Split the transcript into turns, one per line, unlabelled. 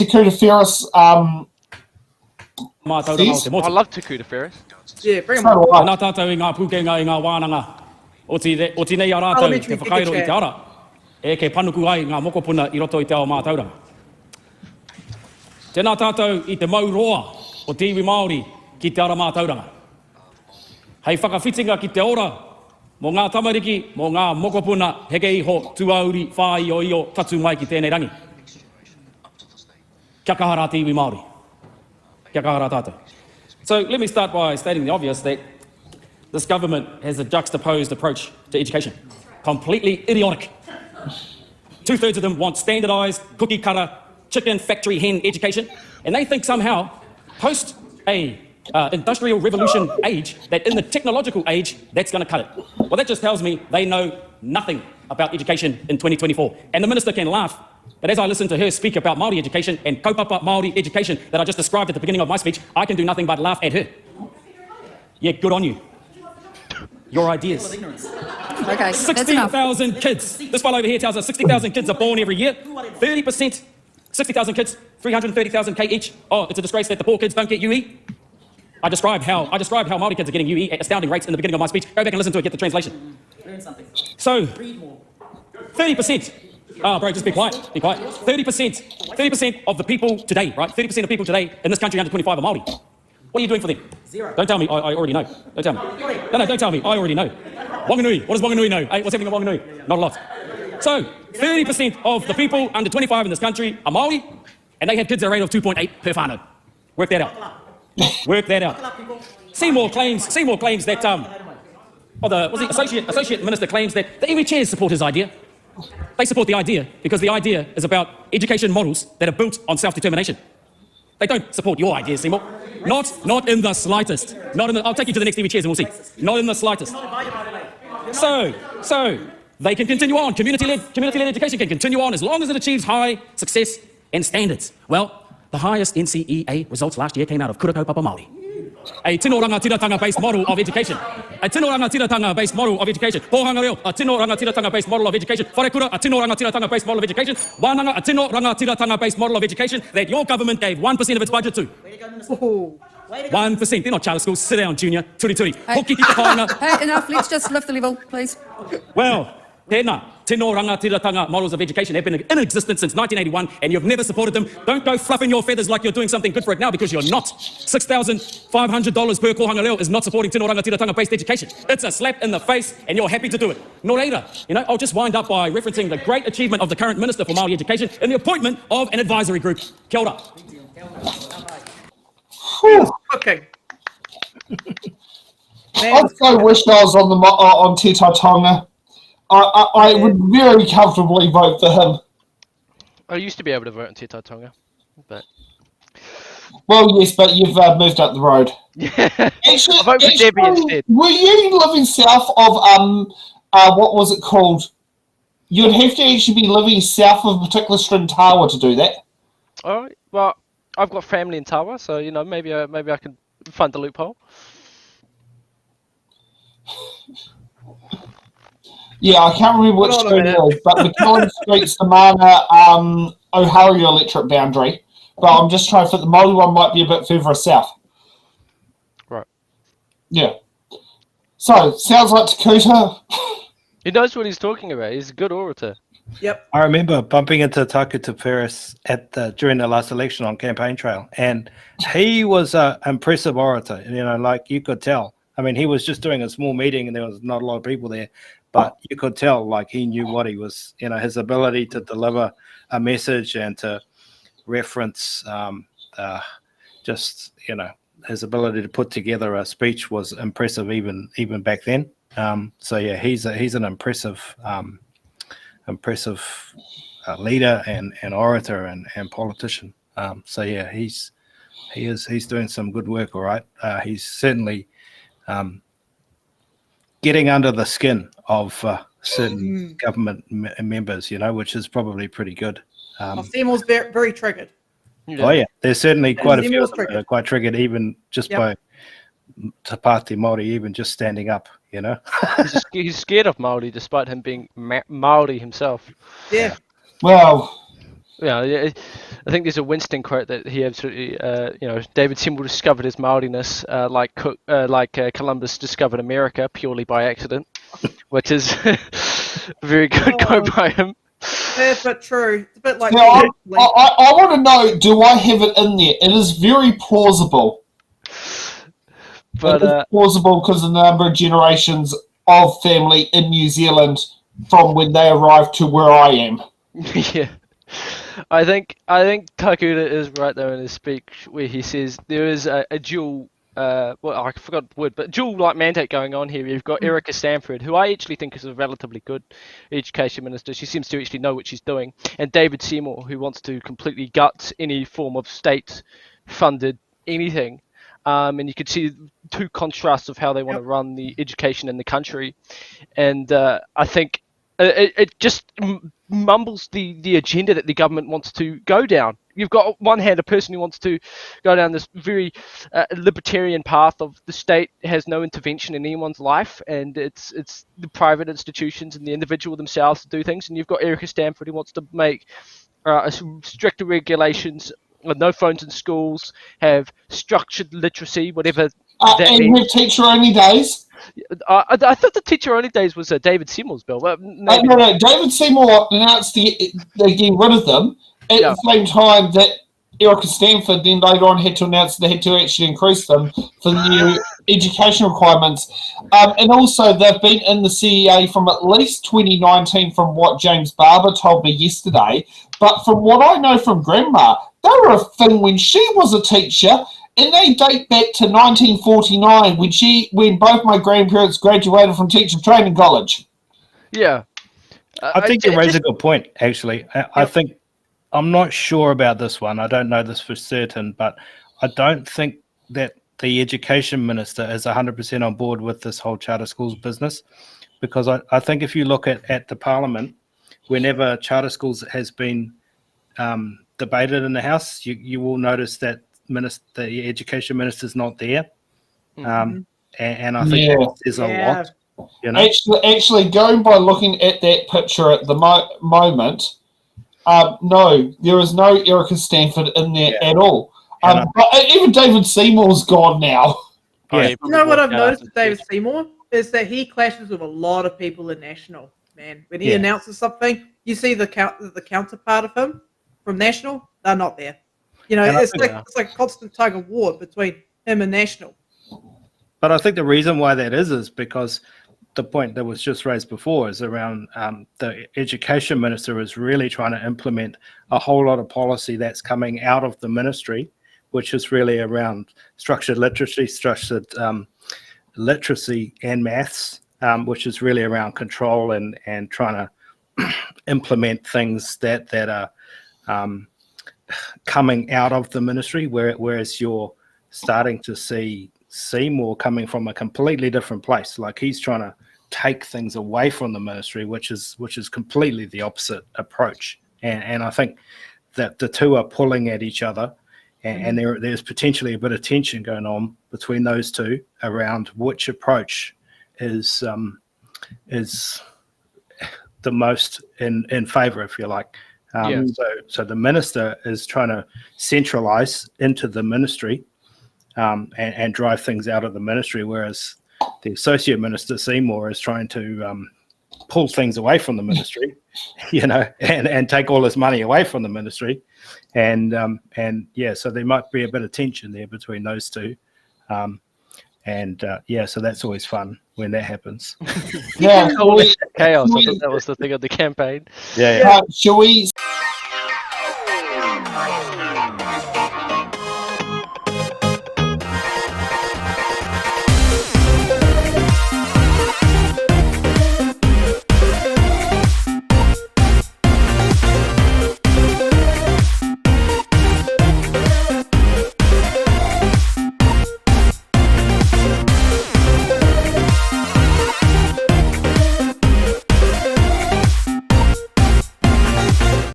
Takuta Ferris.
I love Takuta Ferris.
Yeah, very
So
much.
do I.
Nā tātou I ngā pukenga I ngā wānanga. O tinei a rātou
Parliamentary
te whakairo I te ara. E ke panuku ai ngā mokopuna I roto I te ao mātauranga. Tēnā tātou I te mauroa o te iwi Māori ki te ara mātauranga. Hei whakawhitinga ki te ora mō ngā tamariki, mō ngā mokopuna heke iho tuauri whai o io tatu mai ki tēnei rangi. Kia kahara te iwi Māori. Kia kahara tātou. So let me start by stating the obvious that this government has a juxtaposed approach to education. Completely idiotic. 2/3 of them want standardised, cookie cutter, chicken factory hen education, and they think somehow, post a industrial revolution age, that in the technological age, that's going to cut it. Well, that just tells me they know nothing about education in 2024. And the minister can laugh, but as I listen to her speak about Māori education and kaupapa Māori education that I just described at the beginning of my speech, I can do nothing but laugh at her. Yeah, good on you. Your ideas.
Okay, that's enough.
60,000 kids. This fellow over here tells us 60,000 kids are born every year. 30%, 60,000 kids, 330,000 K each. Oh, it's a disgrace that the poor kids don't get UE. I described how Māori kids are getting UE at astounding rates in the beginning of my speech. Go back and listen to it, get the translation.
Learn something.
So,
Read more.
30%. Oh, bro, just be quiet. Be quiet. 30% of the people today, right? 30% of people today in this country under 25 are Māori. What are you doing for them?
Zero.
Don't tell me. I already know. Don't tell me. No, don't tell me. I already know. Wanganui. What does Wanganui know? Hey, what's happening in Wanganui? Not a lot. So, 30% of the people under 25 in this country are Māori, and they have kids at a rate of 2.8 per whānau. Work that out. Work that out. Seymour claims that associate minister claims that the iwi chairs support his idea. They support the idea because the idea is about education models that are built on self-determination. They don't support your idea, Seymour. Not in the slightest. I'll take you to the next iwi chairs and we'll see. Not in the slightest. So they can continue on. Community-led education can continue on as long as it achieves high success and standards. Well, the highest NCEA results last year came out of Kura Kaupapa Māori. A tino rangatiratanga-based model of education. A tino rangatiratanga-based model of education. Pohanga reo, a tino rangatiratanga-based model of education. Wharekura, a tino rangatiratanga-based model of education. Wānanga, a tino rangatiratanga-based model of education that your government gave 1% of its budget to. 1%. They're not charter schools. Sit down, Junior. Turi turi. Hoki tika whānga.
Hey, enough. Let's just lift the level, please.
Well, tēnā, tino rangatiratanga models of education have been in existence since 1981 and you've never supported them. Don't go fluffing your feathers like you're doing something good for it now because you're not. $6,500 per kohanga leo is not supporting tino rangatiratanga based education. It's a slap in the face and you're happy to do it. Nō reira, I'll just wind up by referencing the great achievement of the current Minister for Māori Education in the appointment of an advisory group. Kia ora.
Okay.
I'd so wish I was on Te Tonga. I would very comfortably vote for him.
I used to be able to vote in Te Tonga, but
Well, yes, but you've moved up the road.
Actually, I vote for Debbie instead.
Were you living south of what was it called? You'd have to actually be living south of a particular string Tawa to do that.
All right. Well, I've got family in Tawa, so maybe I can find the loophole.
Yeah, I can't remember which street it is, but McKellen Street's the Mana O'Hara electorate boundary. But I'm just trying to think the Māori one might be a bit further south.
Right.
Yeah. So, sounds like Takuta.
He knows what he's talking about. He's a good orator.
Yep.
I remember bumping into Takuta Ferris during the last election on campaign trail, and he was an impressive orator. Like you could tell. I mean, he was just doing a small meeting, and there was not a lot of people there, but you could tell, like, he knew what he was. His ability to deliver a message and to reference, his ability to put together a speech was impressive, even back then. So yeah, he's an impressive leader and orator and politician. So yeah, he's doing some good work. All right, he's certainly getting under the skin of certain government members, which is probably pretty good.
Seymour's very, very triggered.
Oh yeah, there's certainly quite a few of them that are quite triggered, even just by Te Pāti Māori, even just standing up.
He's scared of Māori, despite him being Māori himself.
Yeah.
Well.
Yeah. I think there's a Winston quote that he absolutely, David Seymour discovered his Maoriness like Columbus discovered America purely by accident, which is a very good quote by him.
Yeah, but true. It's a bit like.
Now, I want to know, do I have it in there? It is very plausible.
But
it is plausible because of the number of generations of family in New Zealand from when they arrived to where I am.
yeah. I think Takuta is right there in his speech where he says there is a dual I forgot the word, but dual like mandate going on here. You've got Erica Stanford, who I actually think is a relatively good education minister. She seems to actually know what she's doing, and David Seymour, who wants to completely gut any form of state-funded anything. And you could see two contrasts of how they want to run the education in the country, and I think it just mumbles the agenda that the government wants to go down. You've got on one hand a person who wants to go down this very libertarian path of the state has no intervention in anyone's life, and it's the private institutions and the individual themselves to do things. And you've got Erica Stanford who wants to make stricter regulations, no phones in schools, have structured literacy, whatever that
and
means.
have teacher-only days.
I thought the teacher-only days was David Seymour's bill.
No, David Seymour announced they're getting rid of them at the same time that Erica Stanford then later on had to announce they had to actually increase them for the new education requirements. And also they've been in the CEA from at least 2019 from what James Barber told me yesterday. But from what I know from Grandma, they were a thing when she was a teacher. And they date back to 1949 when both my grandparents graduated from teacher training college.
Yeah.
I think you raise a good point, actually. I think, I'm not sure about this one. I don't know this for certain, but I don't think that the education minister is 100% on board with this whole charter schools business, because I think if you look at the parliament, whenever charter schools has been debated in the House, you will notice that the education minister's not there, and I think that says a lot. You know?
Actually, going by looking at that picture at the moment, no, there is no Erica Stanford in there at all. But even David Seymour's gone now.
You know what I've noticed with David Seymour is that he clashes with a lot of people in National. Man, when he announces something, you see the counterpart of him from National, they're not there. You know, it's like a constant tug of war between him and National.
But I think the reason why that is because the point that was just raised before is around the education minister is really trying to implement a whole lot of policy that's coming out of the ministry, which is really around structured literacy and maths, which is really around control and trying to implement things that are coming out of the ministry, whereas you're starting to see Seymour coming from a completely different place. Like he's trying to take things away from the ministry, which is completely the opposite approach. And I think that the two are pulling at each other, and there's potentially a bit of tension going on between those two around which approach is the most in favor, if you like. So the minister is trying to centralize into the ministry and drive things out of the ministry, whereas the associate minister Seymour is trying to pull things away from the ministry, and take all this money away from the ministry, and so there might be a bit of tension there between those two, so that's always fun when that happens.
Chaos. I thought that was the thing of the campaign.
Shall we?